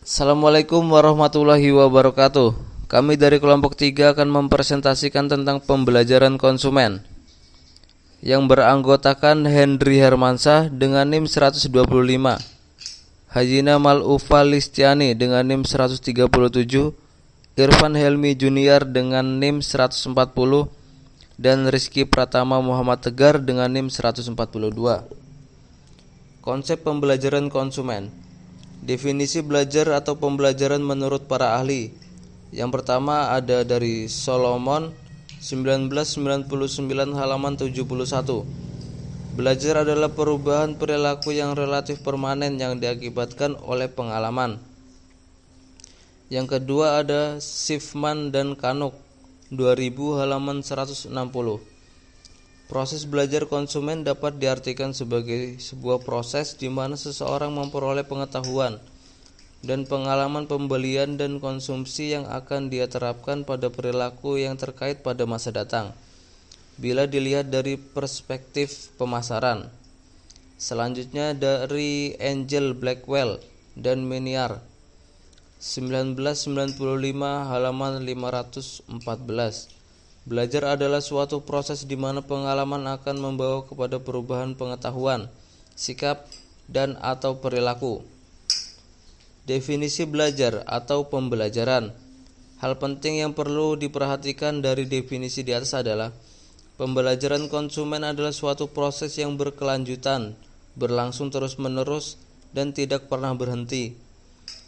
Assalamualaikum warahmatullahi wabarakatuh. Kami dari kelompok 3 akan mempresentasikan tentang pembelajaran konsumen yang beranggotakan Henry Hermansyah dengan NIM 125, Hajina Malufa Listiani dengan NIM 137, Irfan Helmi Junior dengan NIM 140, dan Rizky Pratama Muhammad Tegar dengan NIM 142. Konsep pembelajaran konsumen. Definisi belajar atau pembelajaran menurut para ahli. Yang pertama ada dari Solomon 1999 halaman 71. Belajar adalah perubahan perilaku yang relatif permanen yang diakibatkan oleh pengalaman. Yang kedua ada Schiffman dan Kanuk 2000 halaman 160. Proses belajar konsumen dapat diartikan sebagai sebuah proses di mana seseorang memperoleh pengetahuan dan pengalaman pembelian dan konsumsi yang akan dia terapkan pada perilaku yang terkait pada masa datang, bila dilihat dari perspektif pemasaran. Selanjutnya dari Angel Blackwell dan Meniar 1995 halaman 514. Belajar adalah suatu proses di mana pengalaman akan membawa kepada perubahan pengetahuan, sikap, dan atau perilaku. Definisi belajar atau pembelajaran. Hal penting yang perlu diperhatikan dari definisi di atas adalah pembelajaran konsumen adalah suatu proses yang berkelanjutan, berlangsung terus-menerus, dan tidak pernah berhenti.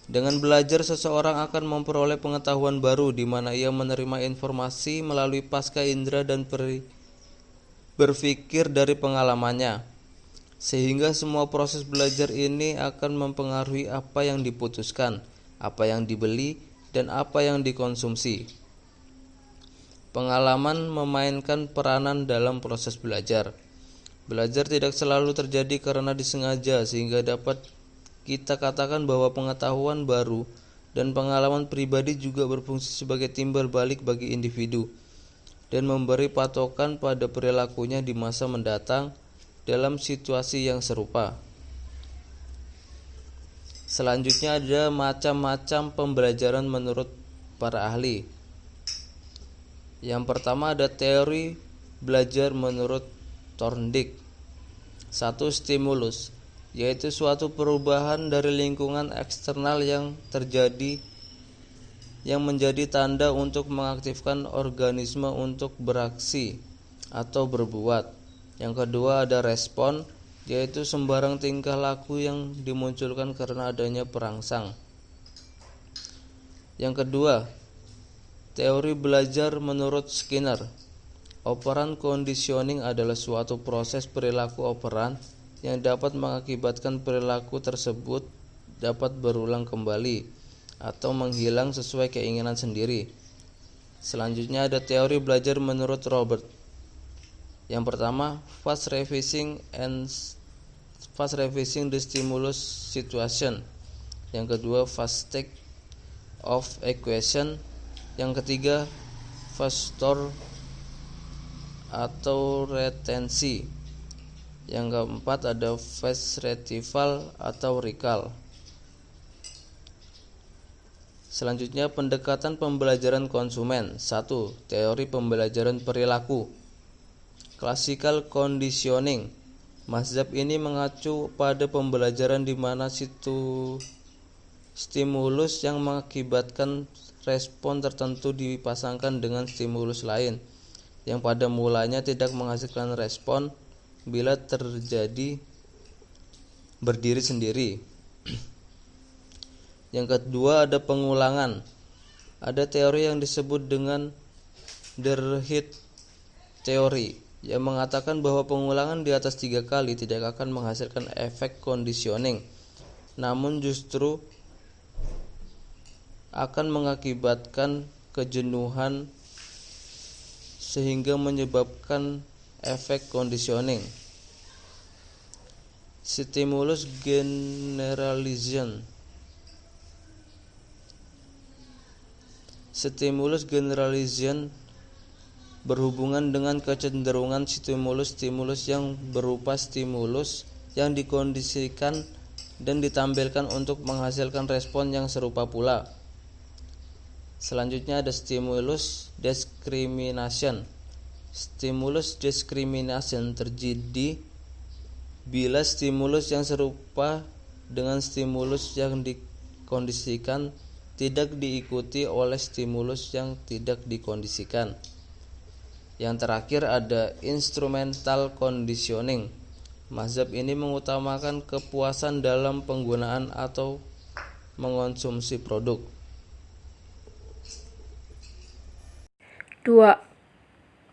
Dengan belajar, seseorang akan memperoleh pengetahuan baru di mana ia menerima informasi melalui pasca indera dan berpikir dari pengalamannya. Sehingga semua proses belajar ini akan mempengaruhi apa yang diputuskan, apa yang dibeli, dan apa yang dikonsumsi. Pengalaman memainkan peranan dalam proses belajar. Belajar tidak selalu terjadi karena disengaja, sehingga dapat kita katakan bahwa pengetahuan baru dan pengalaman pribadi juga berfungsi sebagai timbal balik bagi individu dan memberi patokan pada perilakunya di masa mendatang dalam situasi yang serupa. Selanjutnya ada macam-macam pembelajaran menurut para ahli. Yang pertama ada teori belajar menurut Thorndike. 1. Stimulus, yaitu suatu perubahan dari lingkungan eksternal yang terjadi yang menjadi tanda untuk mengaktifkan organisme untuk beraksi atau berbuat. Yang kedua ada respon, yaitu sembarang tingkah laku yang dimunculkan karena adanya perangsang. Yang kedua, teori belajar menurut Skinner. Operan conditioning adalah suatu proses perilaku operan yang dapat mengakibatkan perilaku tersebut dapat berulang kembali atau menghilang sesuai keinginan sendiri. Selanjutnya ada teori belajar menurut Robert. Yang pertama, fast revising the stimulus situation. Yang kedua, fast state of equation. Yang ketiga, fast store atau retensi. Yang keempat ada fast retrieval atau recall. Selanjutnya pendekatan pembelajaran konsumen. 1. Teori pembelajaran perilaku. Classical conditioning. Mazhab ini mengacu pada pembelajaran di mana stimulus yang mengakibatkan respon tertentu dipasangkan dengan stimulus lain yang pada mulanya tidak menghasilkan respon bila terjadi berdiri sendiri. Yang kedua ada pengulangan. Ada teori yang disebut dengan Derhit teori yang mengatakan bahwa pengulangan di atas 3 kali tidak akan menghasilkan efek conditioning, namun justru akan mengakibatkan kejenuhan sehingga menyebabkan efek conditioning. Stimulus generalization. Stimulus generalization berhubungan dengan kecenderungan stimulus-stimulus yang berupa stimulus yang dikondisikan dan ditampilkan untuk menghasilkan respon yang serupa pula. Selanjutnya ada stimulus discrimination. Stimulus discrimination terjadi bila stimulus yang serupa dengan stimulus yang dikondisikan tidak diikuti oleh stimulus yang tidak dikondisikan. Yang terakhir ada instrumental conditioning. Mazhab ini mengutamakan kepuasan dalam penggunaan atau mengonsumsi produk. 2.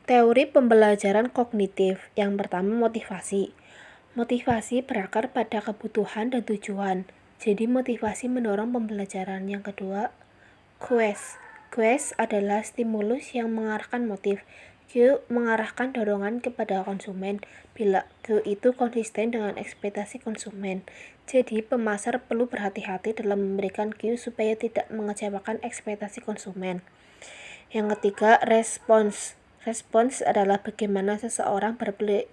Teori pembelajaran kognitif. Yang pertama, motivasi. Motivasi berakar pada kebutuhan dan tujuan. Jadi motivasi mendorong pembelajaran. Yang kedua, quest. Quest adalah stimulus yang mengarahkan motif. Q mengarahkan dorongan kepada konsumen bila Q itu konsisten dengan ekspektasi konsumen. Jadi pemasar perlu berhati-hati dalam memberikan Q supaya tidak mengecewakan ekspektasi konsumen. Yang ketiga, respons. Respons adalah bagaimana seseorang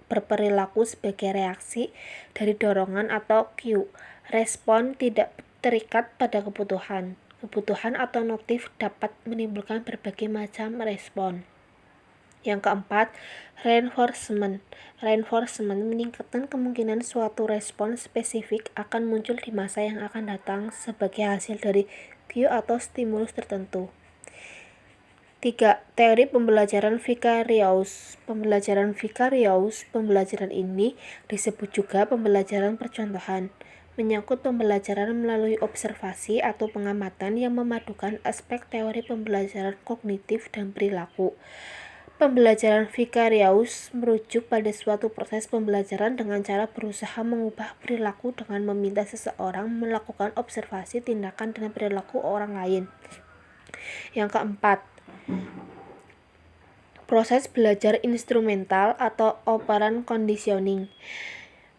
berperilaku sebagai reaksi dari dorongan atau Q. Respon tidak terikat pada kebutuhan. Kebutuhan atau motif dapat menimbulkan berbagai macam respon. Yang keempat, reinforcement. Reinforcement meningkatkan kemungkinan suatu respon spesifik akan muncul di masa yang akan datang sebagai hasil dari Q atau stimulus tertentu. 3. Teori pembelajaran vicarious. Pembelajaran ini disebut juga pembelajaran percontohan, menyangkut pembelajaran melalui observasi atau pengamatan yang memadukan aspek teori pembelajaran kognitif dan perilaku. Pembelajaran vicarious merujuk pada suatu proses pembelajaran dengan cara berusaha mengubah perilaku dengan meminta seseorang melakukan observasi tindakan dan perilaku orang lain. Yang keempat, proses belajar instrumental atau operant conditioning.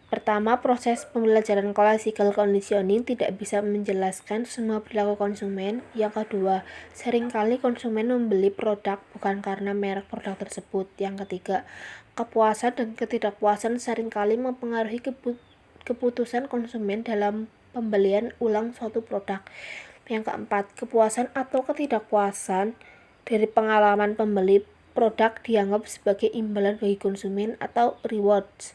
Pertama, proses pembelajaran classical conditioning tidak bisa menjelaskan semua perilaku konsumen. Yang kedua, seringkali konsumen membeli produk bukan karena merek produk tersebut. Yang ketiga, kepuasan dan ketidakpuasan seringkali mempengaruhi keputusan konsumen dalam pembelian ulang suatu produk. Yang keempat, kepuasan atau ketidakpuasan dari pengalaman pembeli produk dianggap sebagai imbalan bagi konsumen atau rewards.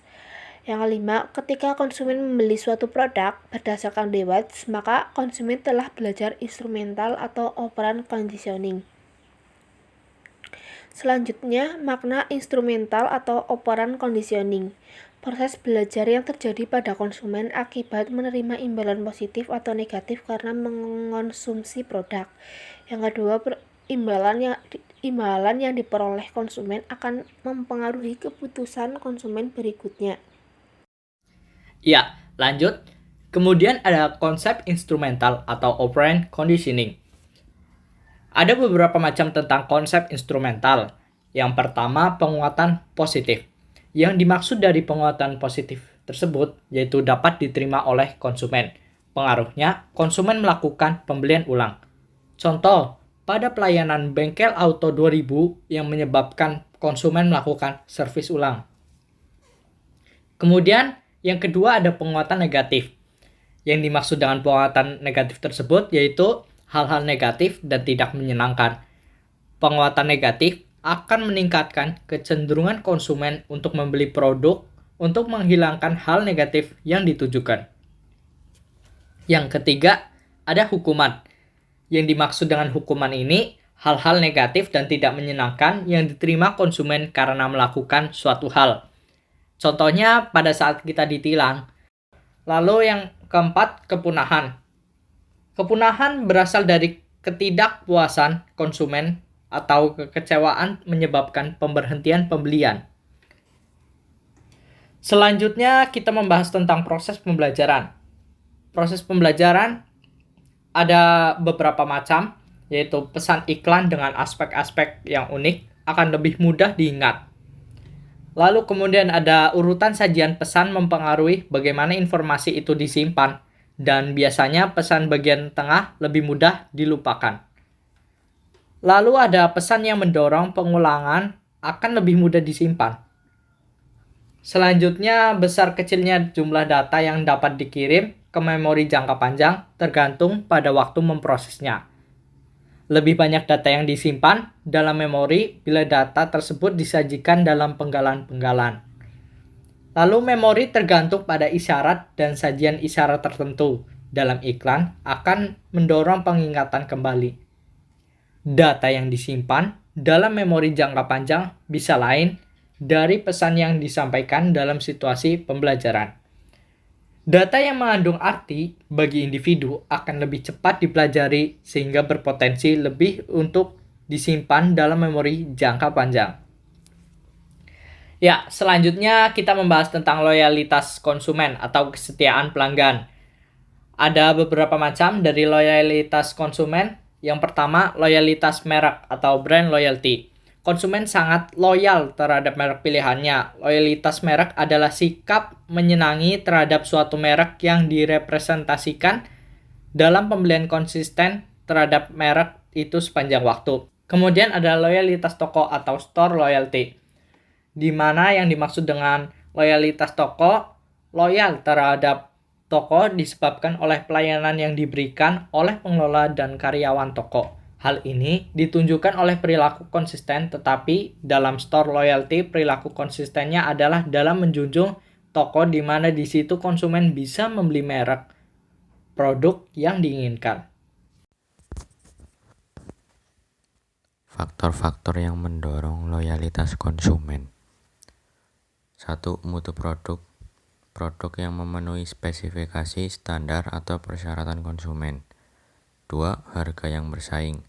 Yang kelima, ketika konsumen membeli suatu produk berdasarkan rewards, maka konsumen telah belajar instrumental atau operant conditioning. Selanjutnya, makna instrumental atau operant conditioning. Proses belajar yang terjadi pada konsumen akibat menerima imbalan positif atau negatif karena mengonsumsi produk. Yang kedua, imbalan yang diperoleh konsumen akan mempengaruhi keputusan konsumen berikutnya. Ya, lanjut. Kemudian ada konsep instrumental atau operant conditioning. Ada beberapa macam tentang konsep instrumental. Yang pertama, penguatan positif. Yang dimaksud dari penguatan positif tersebut yaitu dapat diterima oleh konsumen. Pengaruhnya, konsumen melakukan pembelian ulang. Contoh, pada pelayanan bengkel auto 2000 yang menyebabkan konsumen melakukan servis ulang. Kemudian, yang kedua ada penguatan negatif. Yang dimaksud dengan penguatan negatif tersebut yaitu hal-hal negatif dan tidak menyenangkan. Penguatan negatif akan meningkatkan kecenderungan konsumen untuk membeli produk untuk menghilangkan hal negatif yang ditujukan. Yang ketiga, ada hukuman. Yang dimaksud dengan hukuman ini, hal-hal negatif dan tidak menyenangkan yang diterima konsumen karena melakukan suatu hal. Contohnya pada saat kita ditilang. Lalu yang keempat, kepunahan. Kepunahan berasal dari ketidakpuasan konsumen atau kekecewaan menyebabkan pemberhentian pembelian. Selanjutnya kita membahas tentang proses pembelajaran. Proses pembelajaran ada beberapa macam, yaitu pesan iklan dengan aspek-aspek yang unik akan lebih mudah diingat. Lalu kemudian ada urutan sajian pesan mempengaruhi bagaimana informasi itu disimpan, dan biasanya pesan bagian tengah lebih mudah dilupakan. Lalu ada pesan yang mendorong pengulangan akan lebih mudah disimpan. Selanjutnya, besar kecilnya jumlah data yang dapat dikirim ke memori jangka panjang tergantung pada waktu memprosesnya. Lebih banyak data yang disimpan dalam memori bila data tersebut disajikan dalam penggalan-penggalan. Lalu memori tergantung pada isyarat dan sajian isyarat tertentu dalam iklan akan mendorong pengingatan kembali. Data yang disimpan dalam memori jangka panjang bisa lain dari pesan yang disampaikan dalam situasi pembelajaran. Data yang mengandung arti bagi individu akan lebih cepat dipelajari sehingga berpotensi lebih untuk disimpan dalam memori jangka panjang. Ya, selanjutnya kita membahas tentang loyalitas konsumen atau kesetiaan pelanggan. Ada beberapa macam dari loyalitas konsumen. Yang pertama, loyalitas merek atau brand loyalty. Konsumen sangat loyal terhadap merek pilihannya. Loyalitas merek adalah sikap menyenangi terhadap suatu merek yang direpresentasikan dalam pembelian konsisten terhadap merek itu sepanjang waktu. Kemudian ada loyalitas toko atau store loyalty, di mana yang dimaksud dengan loyalitas toko, loyal terhadap toko disebabkan oleh pelayanan yang diberikan oleh pengelola dan karyawan toko. Hal ini ditunjukkan oleh perilaku konsisten, tetapi dalam store loyalty, perilaku konsistennya adalah dalam menjunjung toko di mana di situ konsumen bisa membeli merek produk yang diinginkan. Faktor-faktor yang mendorong loyalitas konsumen. 1. Mutu produk. Produk yang memenuhi spesifikasi, standar, atau persyaratan konsumen. 2. Harga yang bersaing.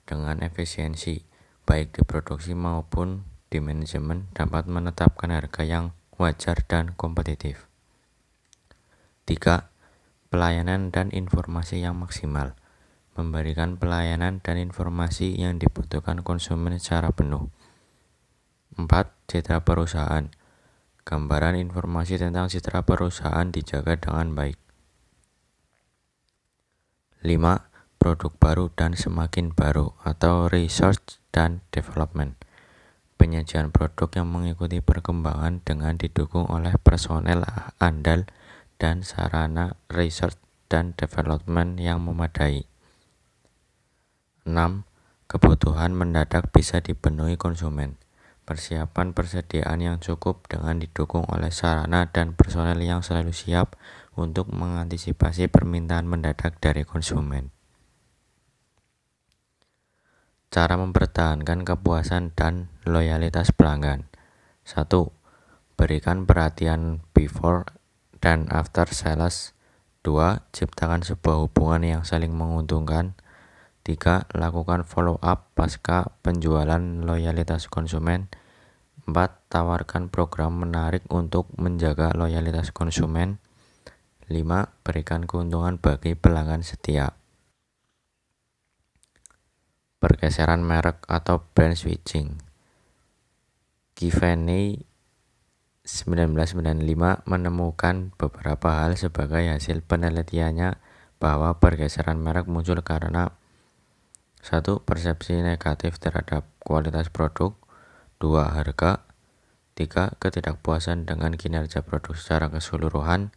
Dengan efisiensi, baik di produksi maupun di manajemen, dapat menetapkan harga yang wajar dan kompetitif. 3. Pelayanan dan informasi yang maksimal. Memberikan pelayanan dan informasi yang dibutuhkan konsumen secara penuh. 4. Citra perusahaan. Gambaran informasi tentang citra perusahaan dijaga dengan baik. 5. Produk baru dan semakin baru atau research dan development. Penyajian produk yang mengikuti perkembangan dengan didukung oleh personel andal dan sarana research dan development yang memadai. 6. Kebutuhan mendadak bisa dipenuhi konsumen. Persiapan persediaan yang cukup dengan didukung oleh sarana dan personel yang selalu siap untuk mengantisipasi permintaan mendadak dari konsumen. Cara mempertahankan kepuasan dan loyalitas pelanggan. 1. Berikan perhatian before dan after sales. 2. Ciptakan sebuah hubungan yang saling menguntungkan. 3. Lakukan follow up pasca penjualan loyalitas konsumen. 4. Tawarkan program menarik untuk menjaga loyalitas konsumen. 5. Berikan keuntungan bagi pelanggan setia. Pergeseran merek atau brand switching. Giovanni 1995 menemukan beberapa hal sebagai hasil penelitiannya bahwa pergeseran merek muncul karena 1. Persepsi negatif terhadap kualitas produk. 2. Harga. 3. Ketidakpuasan dengan kinerja produk secara keseluruhan.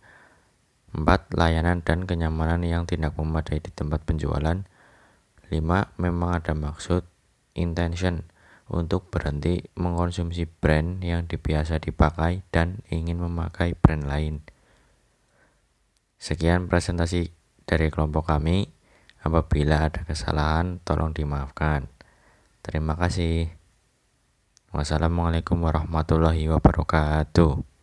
4. Layanan dan kenyamanan yang tidak memadai di tempat penjualan. 5. Memang ada maksud, intention, untuk berhenti mengkonsumsi brand yang biasa dipakai dan ingin memakai brand lain. Sekian presentasi dari kelompok kami. Apabila ada kesalahan, tolong dimaafkan. Terima kasih. Wassalamualaikum warahmatullahi wabarakatuh.